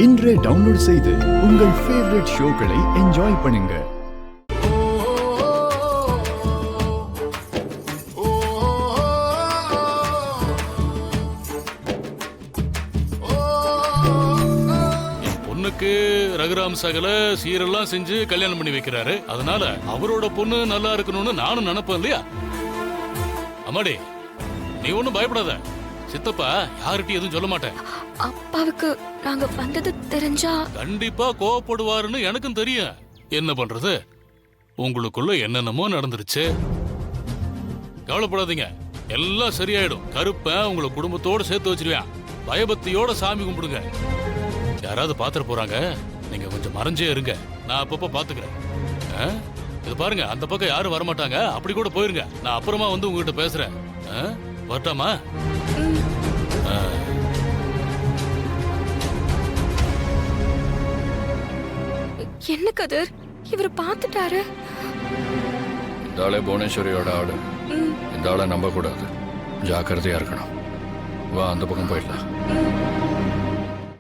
இன்றே டவுன்லோட் செய்து உங்கள் ஃபேவரட் ஷோக்களை என்ஜாய் பண்ணுங்க. பொண்ணுக்கு ரகுராம் சகல சீரெல்லாம் செஞ்சு கல்யாணம் பண்ணி வைக்கிறாரு. அதனால அவரோட பொண்ணு நல்லா இருக்கணும்னு நானும் நினைப்பேன் இல்லையா? அம்மாடி, நீ ஒண்ணும் பயப்படாத. சித்தப்பா யார்கிட்டயும் எதுவும் சொல்ல மாட்டேன். அப்பாவுக்கு நாங்க வந்தது தெரிஞ்சா கண்டிப்பா கோவப்படுவாருன்னு எனக்கும் தெரியும். என்ன பண்றது, உங்களுக்குள்ள என்னென்னமோ நடந்துருச்சு. கவலைப்படாதீங்க, எல்லாம் சரியாயிடும். கருப்பன் உங்களை குடும்பத்தோட சேர்த்து வச்சிருவேன். பயபக்தியோட சாமி கும்பிடுங்க. யாராவது பாத்துற போறாங்க, நீங்க கொஞ்சம் மறைஞ்சே இருங்க. நான் அப்பப்ப பாத்துக்கிறேன். இது பாருங்க, அந்த பக்கம் யாரும் வரமாட்டாங்க. அப்படி கூட போயிருங்க. நான் அப்புறமா வந்து உங்ககிட்ட பேசுறேன். வரட்டாமா? என்ன கதிர், இவர் பாத்துட்டாரு. இந்த ஆளே புவனேஸ்வரியோட ஆளு. இந்த ஆளை நம்ப கூடாது, ஜாக்கிரதையா இருக்கணும். வா, அந்த பக்கம் போயிடலாம்.